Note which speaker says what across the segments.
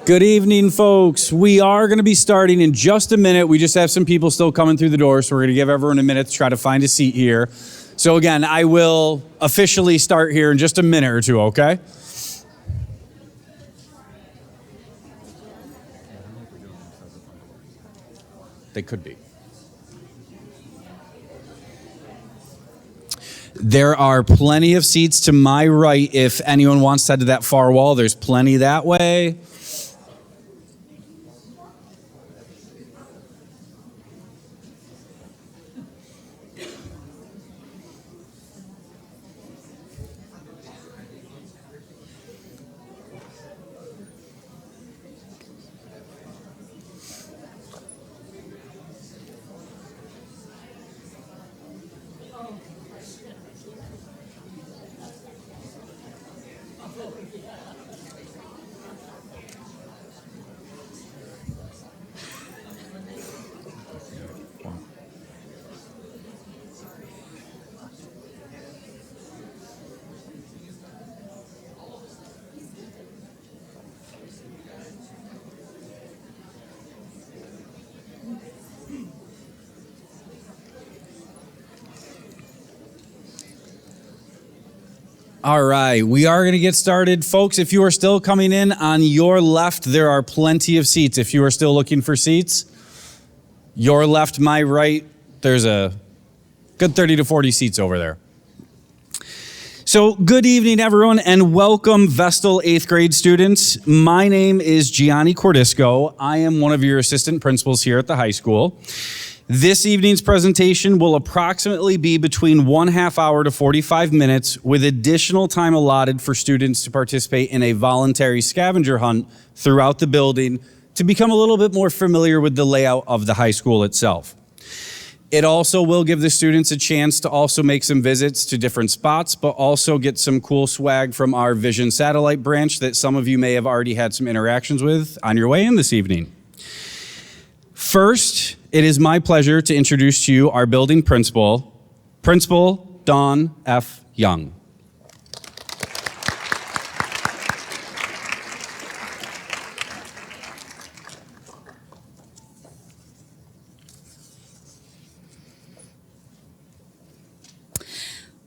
Speaker 1: Good evening, folks. We are going to be starting in just a minute. We just have some people still coming through the door, so we're going to give everyone a minute to try to find a seat here. So again, I will officially start here in just a minute or two, okay? They could be. There are plenty of seats to my right if anyone wants to head to that far wall. There's plenty that way. All right, we are going to get started. Folks, if you are still coming in, on your left, there are plenty of seats. If you are still looking for seats, your left, my right, there's a good 30 to 40 seats over there. So good evening, everyone, and welcome Vestal 8th grade students. My name is Gianni Cordisco. I am one of your assistant principals here at the high school. This evening's presentation will approximately be between 1/2 hour to 45 minutes, with additional time allotted for students to participate in a voluntary scavenger hunt throughout the building to become a little bit more familiar with the layout of the high school itself. It also will give the students a chance to also make some visits to different spots, but also get some cool swag from our Vision Satellite branch that some of you may have already had some interactions with on your way in this evening. First, it is my pleasure to introduce to you our building principal, Principal Dawn F. Young.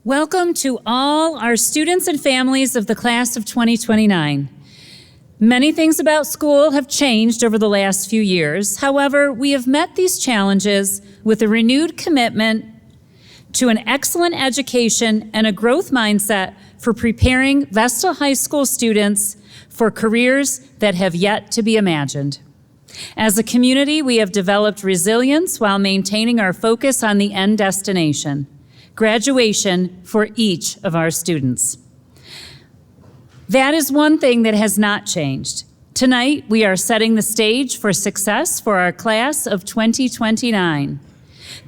Speaker 2: Welcome to all our students and families of the class of 2029. Many things about school have changed over the last few years. However, we have met these challenges with a renewed commitment to an excellent education and a growth mindset for preparing Vestal High School students for careers that have yet to be imagined. As a community, we have developed resilience while maintaining our focus on the end destination, graduation for each of our students. That is one thing that has not changed. Tonight, we are setting the stage for success for our class of 2029.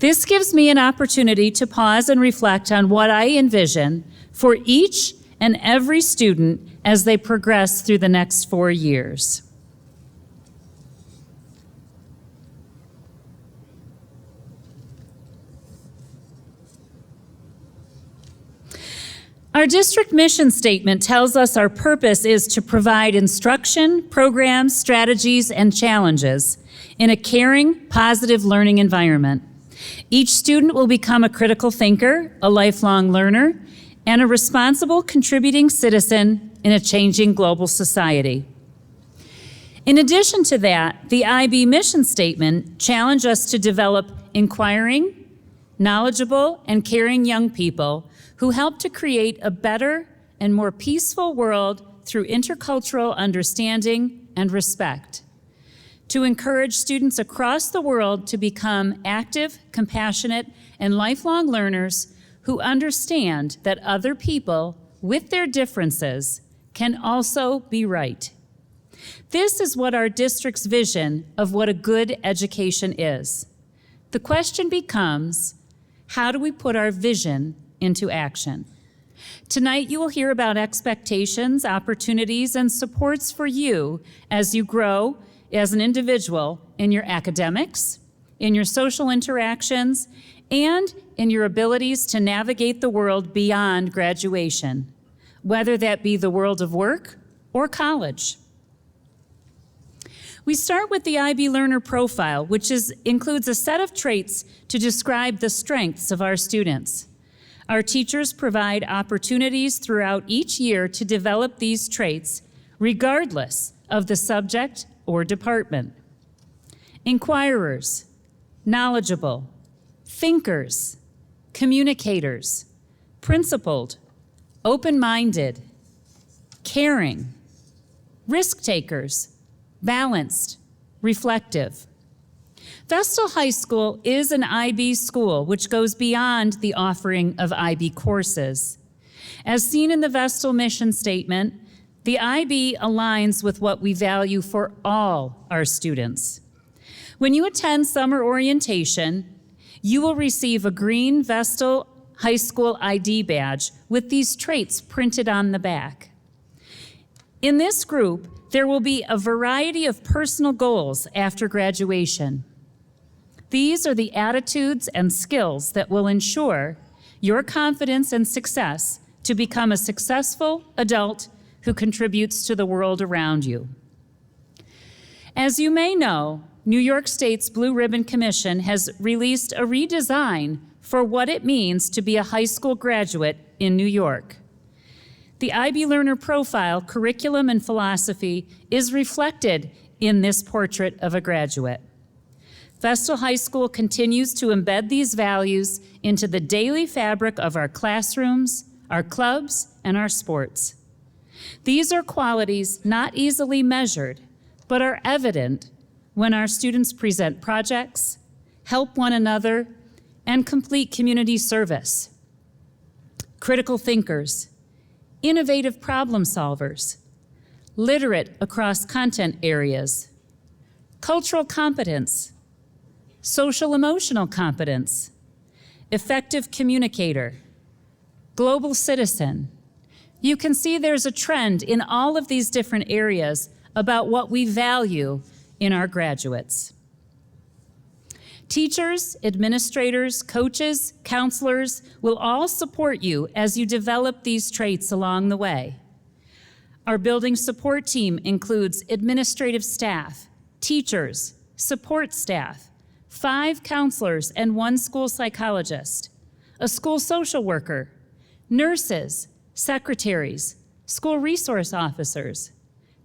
Speaker 2: This gives me an opportunity to pause and reflect on what I envision for each and every student as they progress through the next 4 years. Our district mission statement tells us our purpose is to provide instruction, programs, strategies, and challenges in a caring, positive learning environment. Each student will become a critical thinker, a lifelong learner, and a responsible contributing citizen in a changing global society. In addition to that, the IB mission statement challenged us to develop inquiring, knowledgeable, and caring young people who help to create a better and more peaceful world through intercultural understanding and respect. To encourage students across the world to become active, compassionate, and lifelong learners who understand that other people, with their differences, can also be right. This is what our district's vision of what a good education is. The question becomes, how do we put our vision into action? Tonight, you will hear about expectations, opportunities, and supports for you as you grow as an individual in your academics, in your social interactions, and in your abilities to navigate the world beyond graduation, whether that be the world of work or college. We start with the IB Learner Profile, which includes a set of traits to describe the strengths of our students. Our teachers provide opportunities throughout each year to develop these traits, regardless of the subject or department. Inquirers, knowledgeable, thinkers, communicators, principled, open-minded, caring, risk-takers, balanced, reflective. Vestal High School is an IB school which goes beyond the offering of IB courses. As seen in the Vestal mission statement, the IB aligns with what we value for all our students. When you attend summer orientation, you will receive a green Vestal High School ID badge with these traits printed on the back. In this group, there will be a variety of personal goals after graduation. These are the attitudes and skills that will ensure your confidence and success to become a successful adult who contributes to the world around you. As you may know, New York State's Blue Ribbon Commission has released a redesign for what it means to be a high school graduate in New York. The IB Learner Profile, curriculum, and philosophy is reflected in this portrait of a graduate. Vestal High School continues to embed these values into the daily fabric of our classrooms, our clubs, and our sports. These are qualities not easily measured, but are evident when our students present projects, help one another, and complete community service. Critical thinkers, innovative problem solvers, literate across content areas, cultural competence, social emotional competence, effective communicator, global citizen. You can see there's a trend in all of these different areas about what we value in our graduates. Teachers, administrators, coaches, counselors will all support you as you develop these traits along the way. Our building support team includes administrative staff, teachers, support staff, 5 counselors and 1 school psychologist, a school social worker, nurses, secretaries, school resource officers,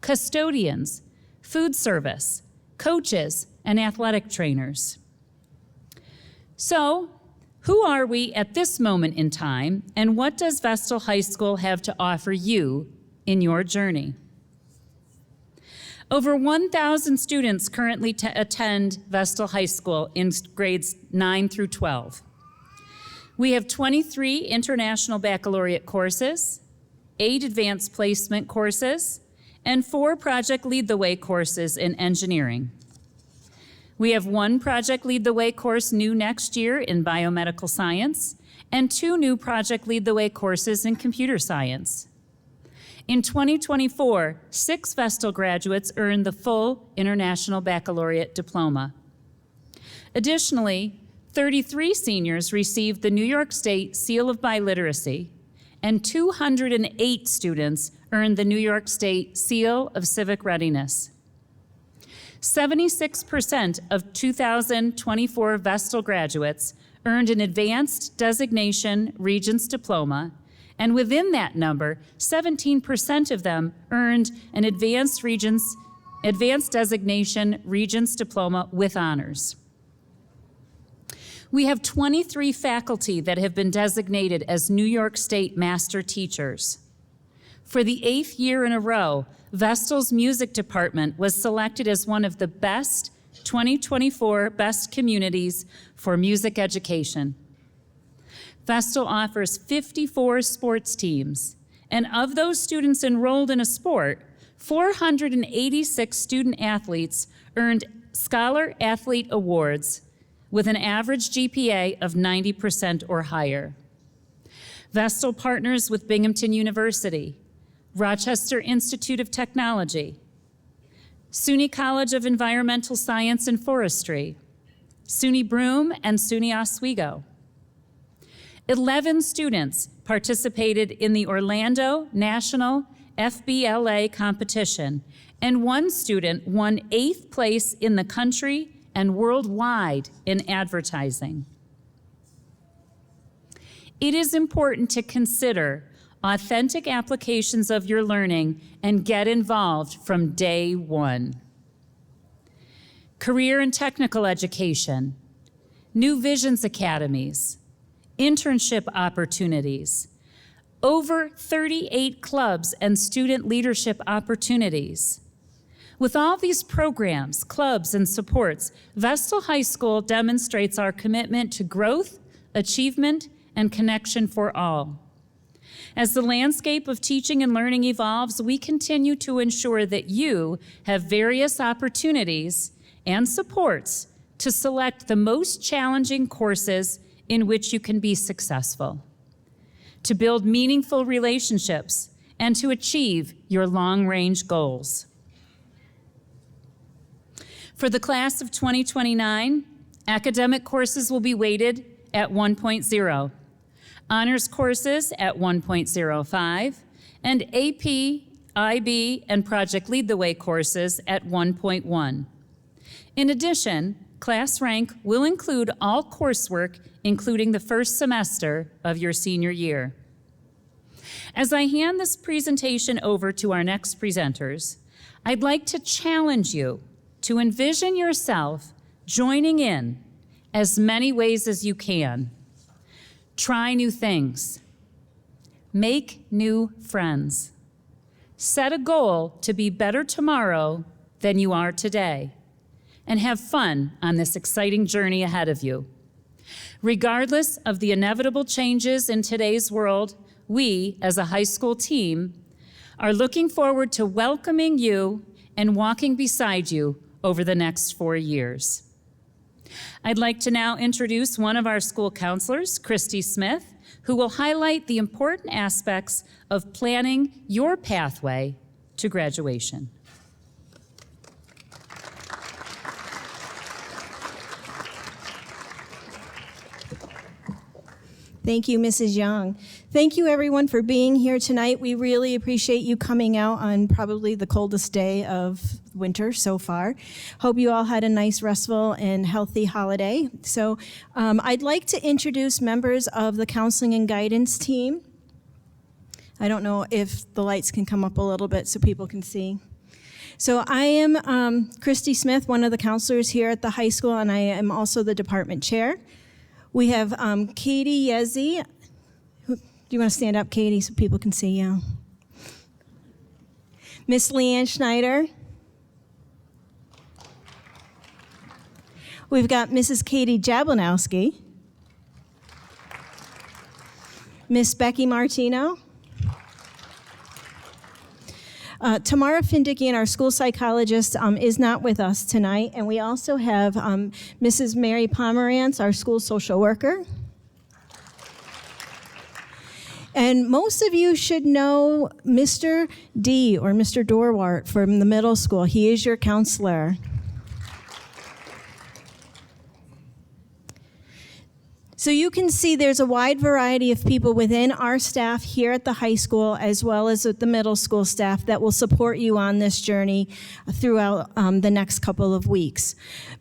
Speaker 2: custodians, food service, coaches, and athletic trainers. So, who are we at this moment in time, and what does Vestal High School have to offer you in your journey? Over 1,000 students currently attend Vestal High School in grades 9 through 12. We have 23 International Baccalaureate courses, 8 Advanced Placement courses, and 4 Project Lead the Way courses in engineering. We have 1 Project Lead the Way course new next year in biomedical science, and 2 new Project Lead the Way courses in computer science. In 2024, 6 Vestal graduates earned the full International Baccalaureate diploma. Additionally, 33 seniors received the New York State Seal of Biliteracy, and 208 students earned the New York State Seal of Civic Readiness. 76% of 2024 Vestal graduates earned an Advanced Designation Regents Diploma, and within that number, 17% of them earned an Advanced Designation Regents Diploma with honors. We have 23 faculty that have been designated as New York State Master Teachers. For the 8th year in a row, Vestal's music department was selected as one of the best 2024 best communities for music education. Vestal offers 54 sports teams, and of those students enrolled in a sport, 486 student athletes earned Scholar Athlete Awards with an average GPA of 90% or higher. Vestal partners with Binghamton University, Rochester Institute of Technology, SUNY College of Environmental Science and Forestry, SUNY Broome, and SUNY Oswego. 11 students participated in the Orlando National FBLA competition, and one student won 8th place in the country and worldwide in advertising. It is important to consider authentic applications of your learning and get involved from day one. Career and technical education, New Visions Academies, internship opportunities, over 38 clubs and student leadership opportunities. With all these programs, clubs, and supports, Vestal High School demonstrates our commitment to growth, achievement, and connection for all. As the landscape of teaching and learning evolves, we continue to ensure that you have various opportunities and supports to select the most challenging courses in which you can be successful, to build meaningful relationships, and to achieve your long-range goals. For the class of 2029, academic courses will be weighted at 1.0, honors courses at 1.05, and AP, IB, and Project Lead the Way courses at 1.1. In addition, class rank will include all coursework, including the first semester of your senior year. As I hand this presentation over to our next presenters, I'd like to challenge you to envision yourself joining in as many ways as you can. Try new things. Make new friends. Set a goal to be better tomorrow than you are today, and have fun on this exciting journey ahead of you. Regardless of the inevitable changes in today's world, we, as a high school team, are looking forward to welcoming you and walking beside you over the next 4 years. I'd like to now introduce one of our school counselors, Christy Smith, who will highlight the important aspects of planning your pathway to graduation.
Speaker 3: Thank you, Mrs. Young. Thank you, everyone, for being here tonight. We really appreciate you coming out on probably the coldest day of winter so far. Hope you all had a nice, restful, and healthy holiday. So I'd like to introduce members of the counseling and guidance team. I don't know if the lights can come up a little bit so people can see. So I am Christy Smith, one of the counselors here at the high school, and I am also the department chair. We have Katie Yezi. Do you want to stand up, Katie, so people can see you? Miss Leanne Schneider. We've got Mrs. Katie Jablanowski. Miss Becky Martino. Tamara Findickian, our school psychologist, is not with us tonight. And we also have Mrs. Mary Pomerantz, our school social worker. And most of you should know Mr. D or Mr. Dorwart from the middle school. He is your counselor. So you can see there's a wide variety of people within our staff here at the high school as well as at the middle school staff that will support you on this journey throughout the next couple of weeks.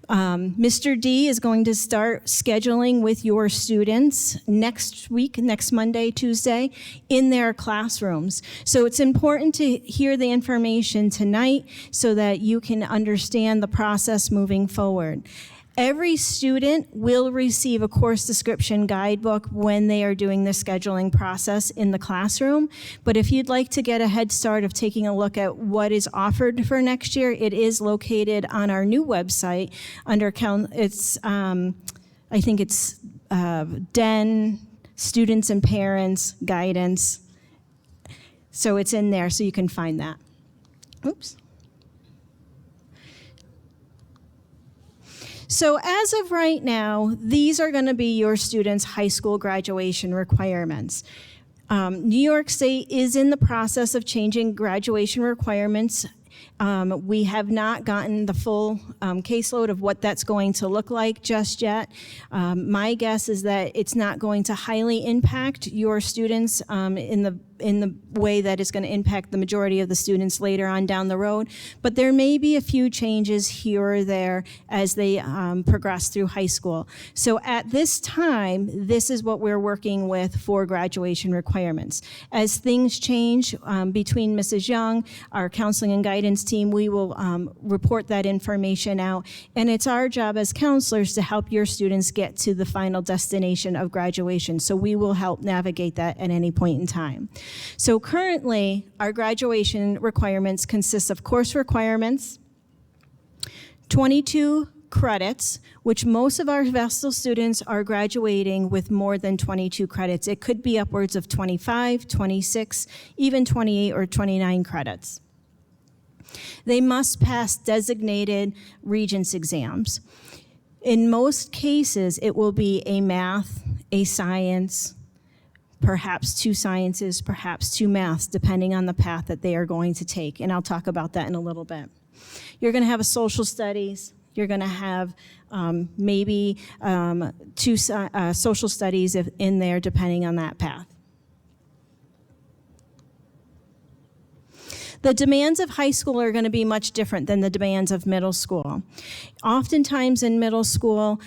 Speaker 3: Mr. D is going to start scheduling with your students next week, next Monday, Tuesday, in their classrooms. So it's important to hear the information tonight so that you can understand the process moving forward. Every student will receive a course description guidebook when they are doing the scheduling process in the classroom. But if you'd like to get a head start of taking a look at what is offered for next year, it is located on our new website under I think it's DEN, Students and Parents Guidance. So it's in there, so you can find that. Oops. So as of right now, these are going to be your students' high school graduation requirements. New York State is in the process of changing graduation requirements, We have not gotten the full caseload of what that's going to look like just yet. My guess is that it's not going to highly impact your students in the way that it's going to impact the majority of the students later on down the road. But there may be a few changes here or there as they progress through high school. So at this time, this is what we're working with for graduation requirements. As things change between Mrs. Young, our counseling and guidance team, we will report that information out. And it's our job as counselors to help your students get to the final destination of graduation. So we will help navigate that at any point in time. So currently, our graduation requirements consist of course requirements, 22 credits, which most of our Vestal students are graduating with more than 22 credits. It could be upwards of 25, 26, even 28 or 29 credits. They must pass designated Regents exams. In most cases, it will be a math, a science, perhaps 2 sciences, perhaps 2 maths, depending on the path that they are going to take. And I'll talk about that in a little bit. You're going to have a social studies. You're going to have maybe 2 social studies in there, depending on that path. The demands of high school are going to be much different than the demands of middle school. Oftentimes in middle school,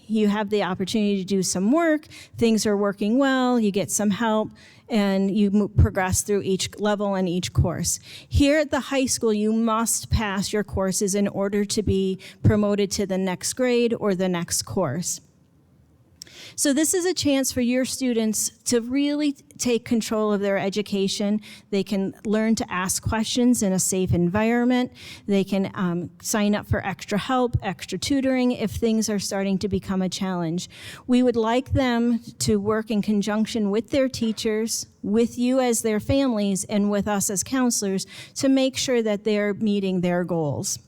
Speaker 3: you have the opportunity to do some work, things are working well, you get some help, and you progress through each level and each course. Here at the high school, you must pass your courses in order to be promoted to the next grade or the next course. So this is a chance for your students to really take control of their education. They can learn to ask questions in a safe environment. They can sign up for extra help, extra tutoring if things are starting to become a challenge. We would like them to work in conjunction with their teachers, with you as their families, and with us as counselors to make sure that they're meeting their goals.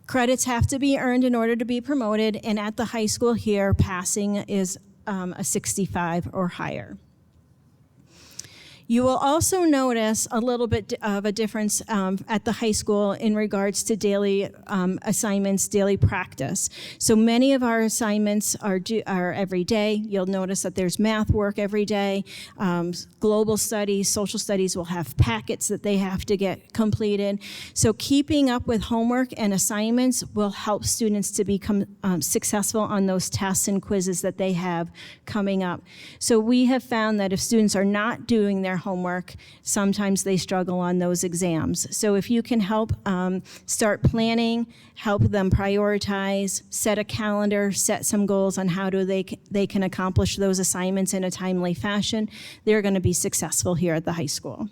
Speaker 3: Credits have to be earned in order to be promoted, and at the high school here, passing is a 65 or higher. You will also notice a little bit of a difference at the high school in regards to daily assignments, daily practice. So many of our assignments are every day. You'll notice that there's math work every day. Global studies, social studies will have packets that they have to get completed. So keeping up with homework and assignments will help students to become successful on those tests and quizzes that they have coming up. So we have found that if students are not doing their homework, sometimes they struggle on those exams. So if you can help start planning, help them prioritize, set a calendar, set some goals on how they can accomplish those assignments in a timely fashion, they're going to be successful here at the high school.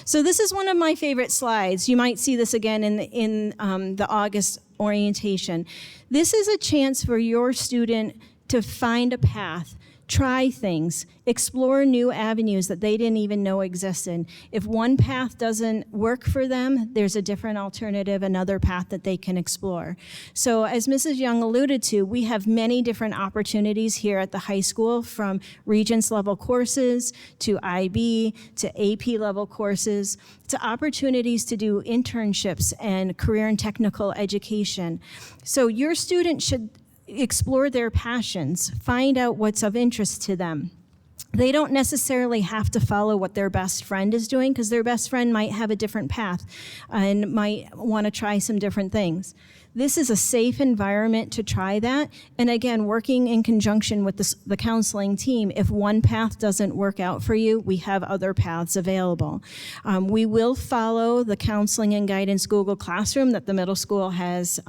Speaker 3: So this is one of my favorite slides. You might see this again in the August orientation. This is a chance for your student to find a path, try things, explore new avenues that they didn't even know existed. If one path doesn't work for them, there's a different alternative, another path that they can explore. So as Mrs. Young alluded to, we have many different opportunities here at the high school, from Regents level courses to IB to AP level courses to opportunities to do internships and career and technical education. So your student should explore their passions, find out what's of interest to them. They don't necessarily have to follow what their best friend is doing, because their best friend might have a different path and might want to try some different things. This is a safe environment to try that. And again, working in conjunction with the counseling team, if one path doesn't work out for you, we have other paths available. We will follow the counseling and guidance Google Classroom that the middle school has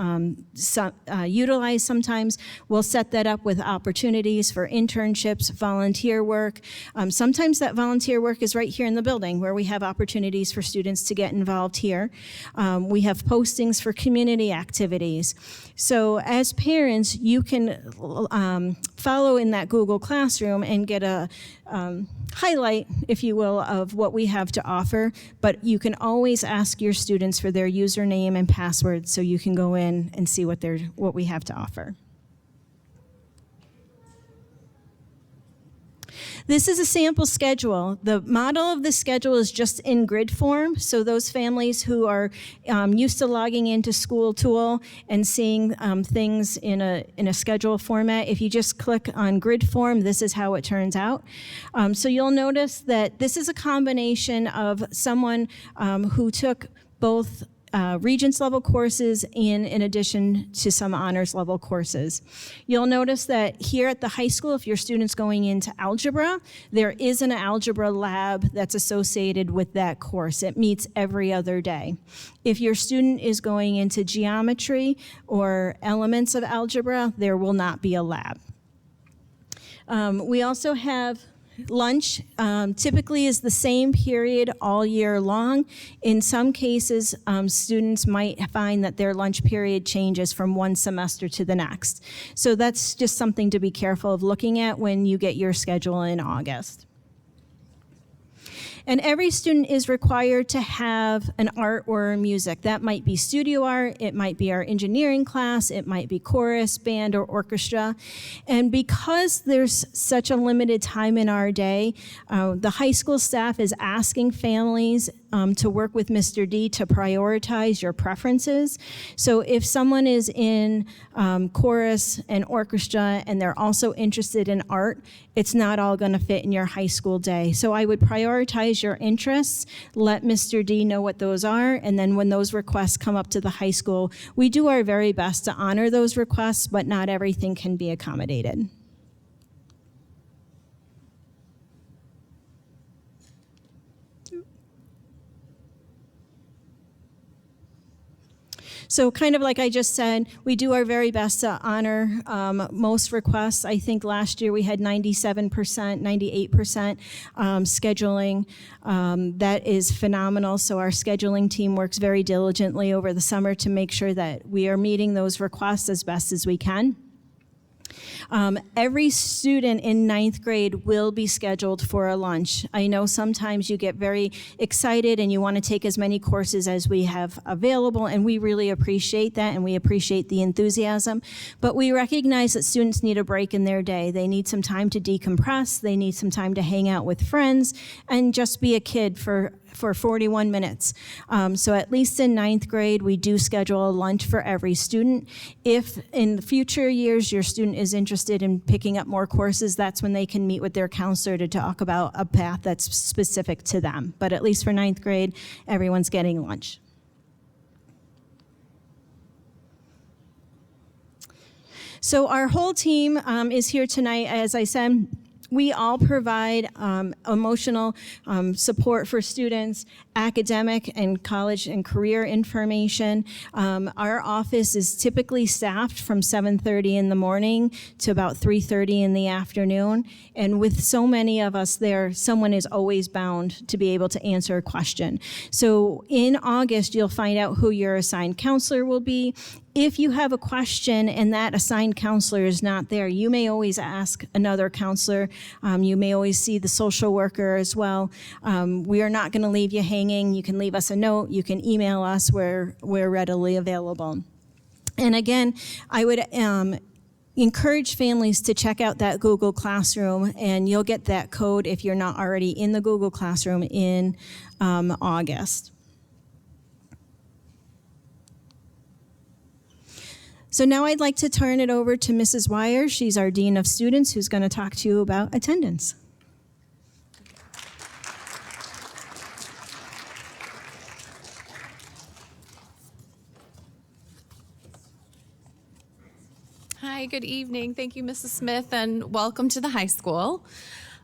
Speaker 3: utilized sometimes. We'll set that up with opportunities for internships, volunteer work. Sometimes that volunteer work is right here in the building, where we have opportunities for students to get involved here. We have postings for community activities. So as parents, you can follow in that Google Classroom and get a highlight, if you will, of what we have to offer, but you can always ask your students for their username and password so you can go in and see what we have to offer. This is a sample schedule. The model of the schedule is just in grid form, so those families who are used to logging into School Tool and seeing things in a schedule format, if you just click on grid form, this is how it turns out. So you'll notice that this is a combination of someone who took both Regents level courses in addition to some honors level courses. You'll notice that here at the high school, if your student's going into algebra, there is an algebra lab that's associated with that course. It meets every other day. If your student is going into geometry or elements of algebra, there will not be a lab. We also have lunch. Typically is the same period all year long. In some cases, students might find that their lunch period changes from one semester to the next. So that's just something to be careful of looking at when you get your schedule in August. And every student is required to have an art or music. That might be studio art, it might be our engineering class, it might be chorus, band, or orchestra. And because there's such a limited time in our day, the high school staff is asking families to work with Mr. D to prioritize your preferences. So if someone is in chorus and orchestra and they're also interested in art, it's not all going to fit in your high school day. So I would prioritize your interests, let Mr. D know what those are, and then when those requests come up to the high school, we do our very best to honor those requests, but not everything can be accommodated. So kind of like I just said, we do our very best to honor most requests. I think last year we had 97%, 98% scheduling. That is phenomenal. So our scheduling team works very diligently over the summer to make sure that we are meeting those requests as best as we can. Every student in 9th grade will be scheduled for a lunch. I know sometimes you get very excited and you want to take as many courses as we have available, and we really appreciate that, and we appreciate the enthusiasm. But we recognize that students need a break in their day. They need some time to decompress, they need some time to hang out with friends, and just be a kid for 41 minutes. So at least in 9th grade, we do schedule a lunch for every student. If in the future years your student is interested in picking up more courses, that's when they can meet with their counselor to talk about a path that's specific to them. But at least for 9th grade, everyone's getting lunch. So our whole team is here tonight. As I said, we all provide emotional support for students, academic and college and career information. Our office is typically staffed from 7:30 in the morning to about 3:30 in the afternoon. And with so many of us there, someone is always bound to be able to answer a question. So in August, you'll find out who your assigned counselor will be. If you have a question and that assigned counselor is not there, you may always ask another counselor. You may always see the social worker as well. We are not going to leave you hanging. You can leave us a note. You can email us. We're readily available. And again, I would encourage families to check out that Google Classroom, and you'll get that code if you're not already in the Google Classroom in August. So now I'd like to turn it over to Mrs. Wire. She's our Dean of Students, who's going to talk to you about attendance.
Speaker 4: Hi, good evening. Thank you, Mrs. Smith, and welcome to the high school.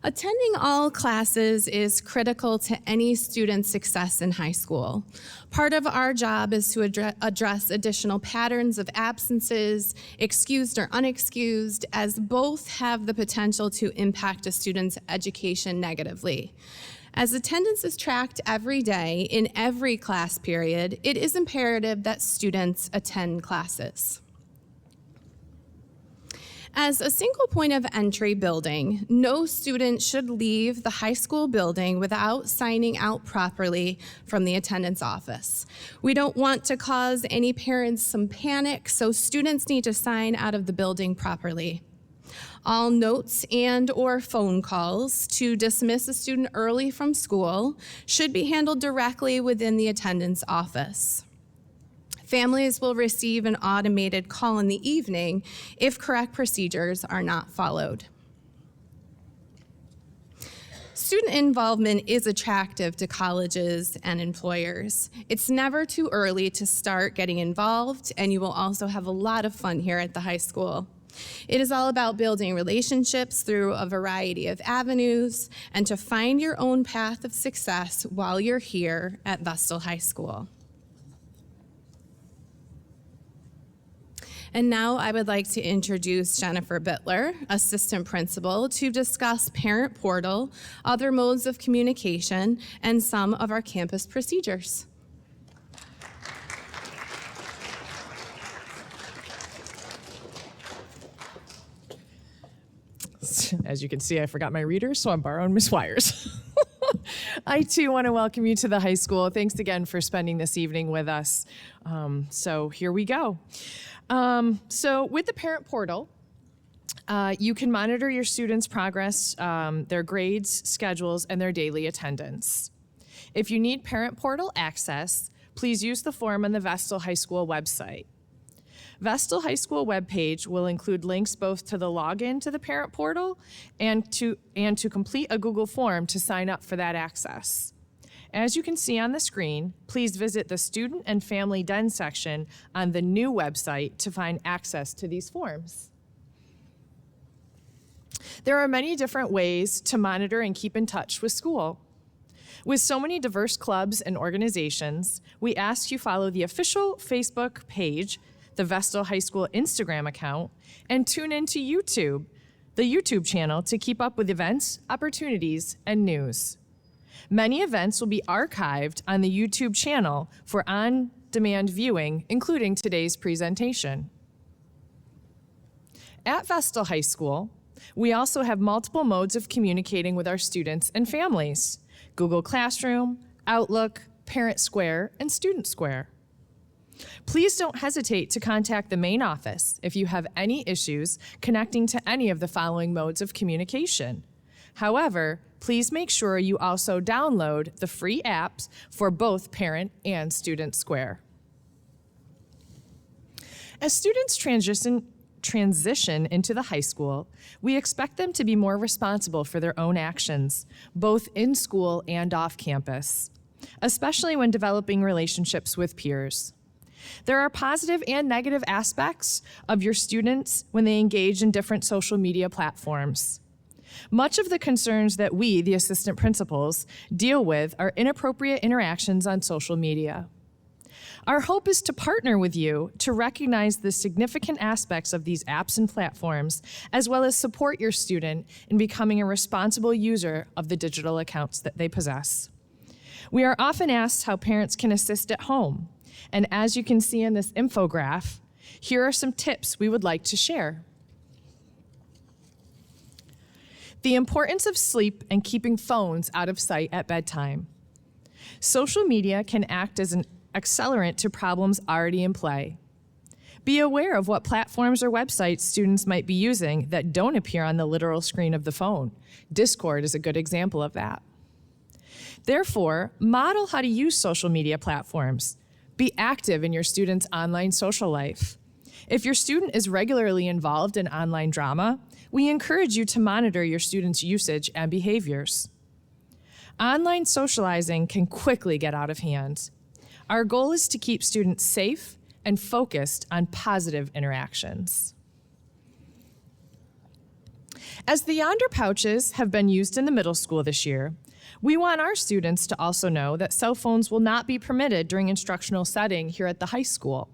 Speaker 4: Attending all classes is critical to any student's success in high school. Part of our job is to address additional patterns of absences, excused or unexcused, as both have the potential to impact a student's education negatively. As attendance is tracked every day in every class period, it is imperative that students attend classes. As a single point of entry building, no student should leave the high school building without signing out properly from the attendance office. We don't want to cause any parents some panic, so students need to sign out of the building properly. All notes and/or phone calls to dismiss a student early from school should be handled directly within the attendance office. Families will receive an automated call in the evening if correct procedures are not followed. Student involvement is attractive to colleges and employers. It's never too early to start getting involved, and you will also have a lot of fun here at the high school. It is all about building relationships through a variety of avenues and to find your own path of success while you're here at Vestal High School. And now I would like to introduce Jennifer Bittler, Assistant Principal, to discuss Parent Portal, other modes of communication, and some of our campus procedures.
Speaker 5: As you can see, I forgot my reader, so I'm borrowing Miss Wires. I too want to welcome you to the high school. Thanks again for spending this evening with us. So here we go. So with the Parent Portal, you can monitor your students' progress, their grades, schedules, and their daily attendance. If you need Parent Portal access, please use the form on the Vestal High School website. Vestal High School webpage will include links both to the login to the Parent Portal and to complete a Google form to sign up for that access. As you can see on the screen, please visit the Student and Family Den section on the new website to find access to these forms. There are many different ways to monitor and keep in touch with school. With so many diverse clubs and organizations, we ask you follow the official Facebook page, the Vestal High School Instagram account, and tune into YouTube, the YouTube channel, to keep up with events, opportunities, and news. Many events will be archived on the YouTube channel for on-demand viewing, including today's presentation. At Vestal High School, we also have multiple modes of communicating with our students and families: Google Classroom, Outlook, Parent Square, and Student Square. Please don't hesitate to contact the main office if you have any issues connecting to any of the following modes of communication. However, please make sure you also download the free apps for both Parent and Student Square. As students transition into the high school, we expect them to be more responsible for their own actions, both in school and off campus, especially when developing relationships with peers. There are positive and negative aspects of your students when they engage in different social media platforms. Much of the concerns that we, the assistant principals, deal with are inappropriate interactions on social media. Our hope is to partner with you to recognize the significant aspects of these apps and platforms, as well as support your student in becoming a responsible user of the digital accounts that they possess. We are often asked how parents can assist at home. And as you can see in this infographic, here are some tips we would like to share. The importance of sleep and keeping phones out of sight at bedtime. Social media can act as an accelerant to problems already in play. Be aware of what platforms or websites students might be using that don't appear on the literal screen of the phone. Discord is a good example of that. Therefore, model how to use social media platforms. Be active in your student's online social life. If your student is regularly involved in online drama, we encourage you to monitor your student's usage and behaviors. Online socializing can quickly get out of hand. Our goal is to keep students safe and focused on positive interactions. As the Yonder pouches have been used in the middle school this year, we want our students to also know that cell phones will not be permitted during instructional setting here at the high school.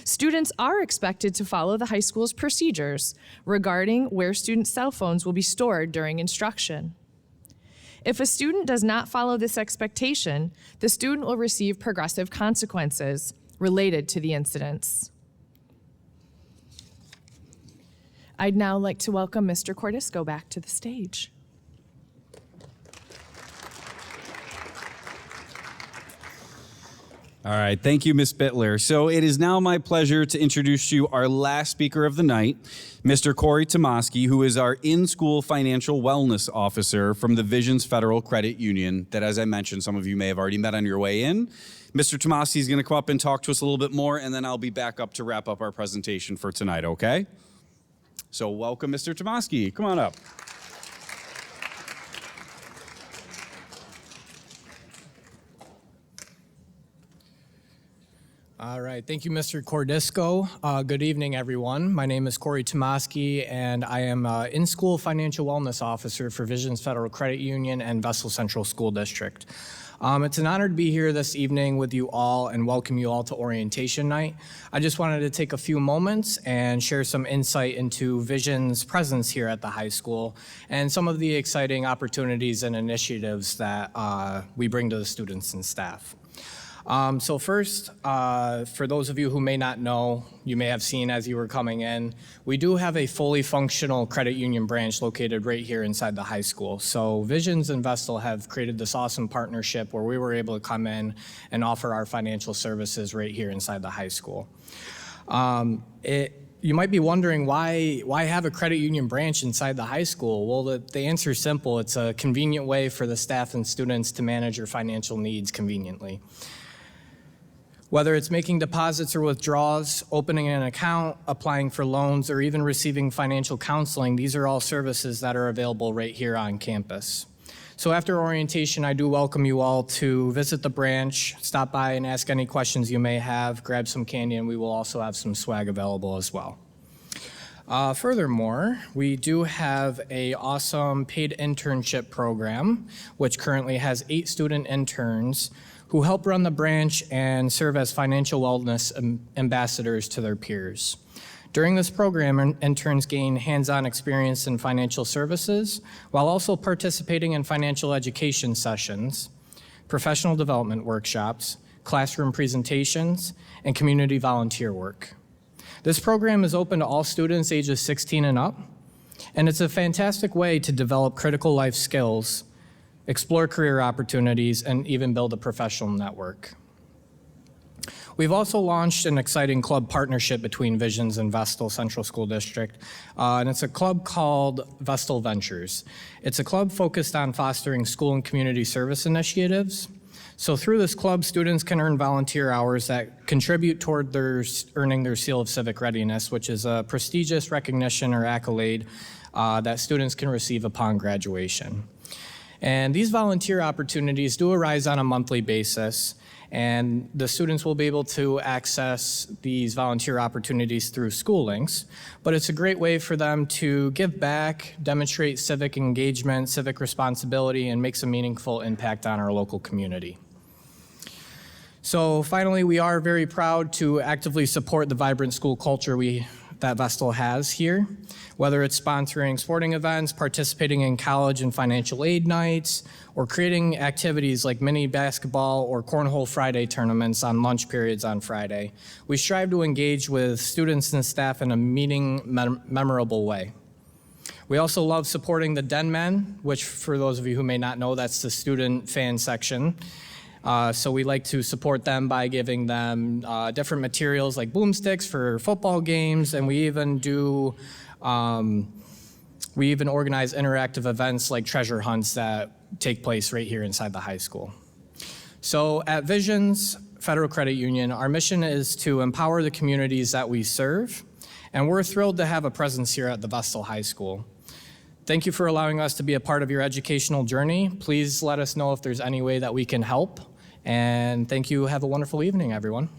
Speaker 5: Students are expected to follow the high school's procedures regarding where student cell phones will be stored during instruction. If a student does not follow this expectation, the student will receive progressive consequences related to the incidents. I'd now like to welcome Mr. Cordisco back to the stage.
Speaker 1: All right, thank you, Ms. Bittler. So it is now my pleasure to introduce to you our last speaker of the night, Mr. Corey Tomasky, who is our in-school financial wellness officer from the Visions Federal Credit Union that, as I mentioned, some of you may have already met on your way in. Mr. Tomasky is going to come up and talk to us a little bit more, and then I'll be back up to wrap up our presentation for tonight, okay? So welcome, Mr. Tomasky. Come on up.
Speaker 6: All right, thank you, Mr. Cordisco. Good evening, everyone. My name is Corey Tomasky, and I am in-school financial wellness officer for Visions Federal Credit Union and Vestal Central School District. It's an honor to be here this evening with you all and welcome you all to orientation night. I just wanted to take a few moments and share some insight into Vision's presence here at the high school and some of the exciting opportunities and initiatives that we bring to the students and staff. So first, for those of you who may not know, you may have seen as you were coming in, we do have a fully functional credit union branch located right here inside the high school. So Visions and Vestal have created this awesome partnership where we were able to come in and offer our financial services right here inside the high school. You might be wondering why have a credit union branch inside the high school? Well, the answer is simple. It's a convenient way for the staff and students to manage your financial needs conveniently. Whether it's making deposits or withdrawals, opening an account, applying for loans, or even receiving financial counseling, these are all services that are available right here on campus. So after orientation, I do welcome you all to visit the branch, stop by and ask any questions you may have, grab some candy, and we will also have some swag available as well. Furthermore, we do have an awesome paid internship program, which currently has 8 student interns who help run the branch and serve as financial wellness ambassadors to their peers. During this program, interns gain hands-on experience in financial services while also participating in financial education sessions, professional development workshops, classroom presentations, and community volunteer work. This program is open to all students ages 16 and up, and it's a fantastic way to develop critical life skills, explore career opportunities, and even build a professional network. We've also launched an exciting club partnership between Visions and Vestal Central School District, and it's a club called Vestal Ventures. It's a club focused on fostering school and community service initiatives. So through this club, students can earn volunteer hours that contribute toward earning their Seal of Civic Readiness, which is a prestigious recognition or accolade that students can receive upon graduation. And these volunteer opportunities do arise on a monthly basis, and the students will be able to access these volunteer opportunities through school links, but it's a great way for them to give back, demonstrate civic engagement, civic responsibility, and make some meaningful impact on our local community. So finally, we are very proud to actively support the vibrant school culture that Vestal has here, whether it's sponsoring sporting events, participating in college and financial aid nights, or creating activities like mini basketball or cornhole Friday tournaments on lunch periods on Friday. We strive to engage with students and staff in a memorable way. We also love supporting the Den Men, which for those of you who may not know, that's the student fan section. So we like to support them by giving them different materials like boomsticks for football games, and we even organize interactive events like treasure hunts that take place right here inside the high school. So at Visions Federal Credit Union, our mission is to empower the communities that we serve, and we're thrilled to have a presence here at the Vestal High School. Thank you for allowing us to be a part of your educational journey. Please let us know if there's any way that we can help. And thank you. Have a wonderful evening, everyone.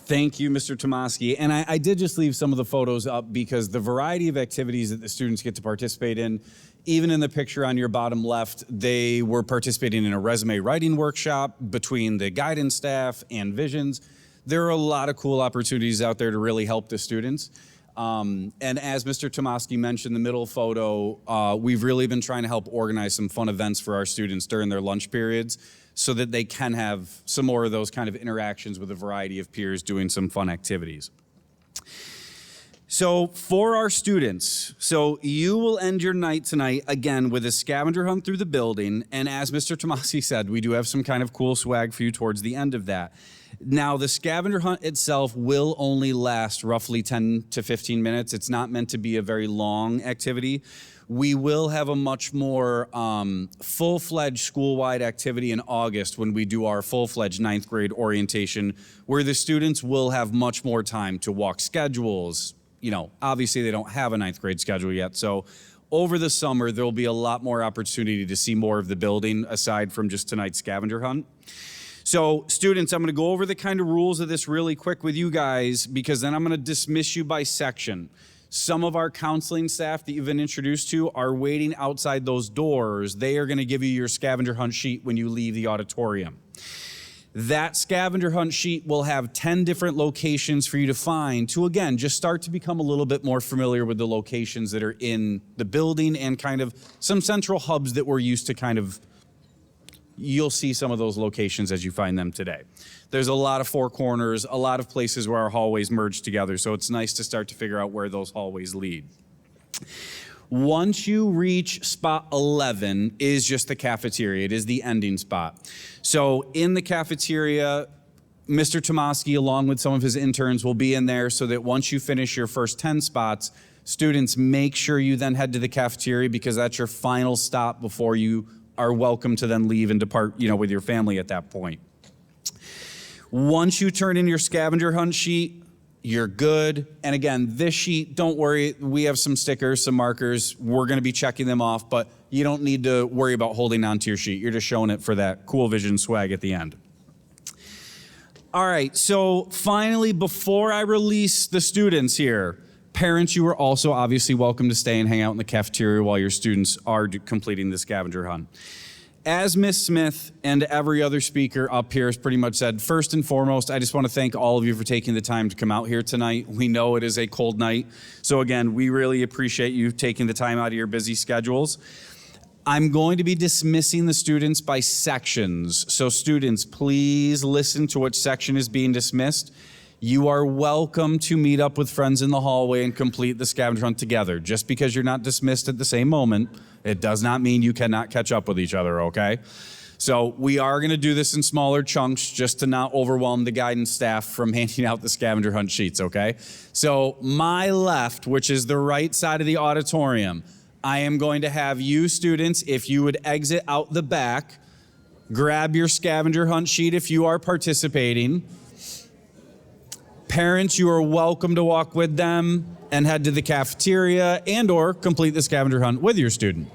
Speaker 1: Thank you, Mr. Tomasky. And I did just leave some of the photos up because the variety of activities that the students get to participate in, even in the picture on your bottom left, they were participating in a resume writing workshop between the guidance staff and Visions. There are a lot of cool opportunities out there to really help the students. And as Mr. Tomasky mentioned, the middle photo, we've really been trying to help organize some fun events for our students during their lunch periods so that they can have some more of those kind of interactions with a variety of peers doing some fun activities. So for our students, so you will end your night tonight again with a scavenger hunt through the building. And as Mr. Tomasi said, we do have some kind of cool swag for you towards the end of that. Now, the scavenger hunt itself will only last roughly 10 to 15 minutes. It's not meant to be a very long activity. We will have a much more full-fledged school-wide activity in August when we do our full-fledged 9th grade orientation, where the students will have much more time to walk schedules. You know, obviously they don't have a 9th grade schedule yet. So over the summer, there'll be a lot more opportunity to see more of the building aside from just tonight's scavenger hunt. So students, I'm gonna go over the kind of rules of this really quick with you guys, because then I'm gonna dismiss you by section. Some of our counseling staff that you've been introduced to are waiting outside those doors. They are gonna give you your scavenger hunt sheet when you leave the auditorium. That scavenger hunt sheet will have 10 different locations for you to find to, again, just start to become a little bit more familiar with the locations that are in the building and kind of some central hubs that we're used to kind of, you'll see some of those locations as you find them today. There's a lot of four corners, a lot of places where our hallways merge together, so it's nice to start to figure out where those hallways lead. Once you reach spot 11 is just the cafeteria. It is the ending spot. So in the cafeteria, Mr. Tomaski, along with some of his interns, will be in there so that once you finish your first 10 spots, students, make sure you then head to the cafeteria, because that's your final stop before you are welcome to then leave and depart, with your family at that point. Once you turn in your scavenger hunt sheet, you're good. And again, this sheet, don't worry, we have some stickers, some markers. We're gonna be checking them off, but you don't need to worry about holding on to your sheet. You're just showing it for that Cool Vision swag at the end. All right, so finally, before I release the students here, parents, you are also obviously welcome to stay and hang out in the cafeteria while your students are completing the scavenger hunt. As Ms. Smith and every other speaker up here has pretty much said, first and foremost, I just want to thank all of you for taking the time to come out here tonight. We know it is a cold night. So again, we really appreciate you taking the time out of your busy schedules. I'm going to be dismissing the students by sections. So students, please listen to which section is being dismissed. You are welcome to meet up with friends in the hallway and complete the scavenger hunt together. Just because you're not dismissed at the same moment, it does not mean you cannot catch up with each other, okay? So we are gonna do this in smaller chunks just to not overwhelm the guidance staff from handing out the scavenger hunt sheets, okay? So my left, which is the right side of the auditorium, I am going to have you students, if you would exit out the back, grab your scavenger hunt sheet if you are participating. Parents, you are welcome to walk with them and head to the cafeteria and or complete the scavenger hunt with your student.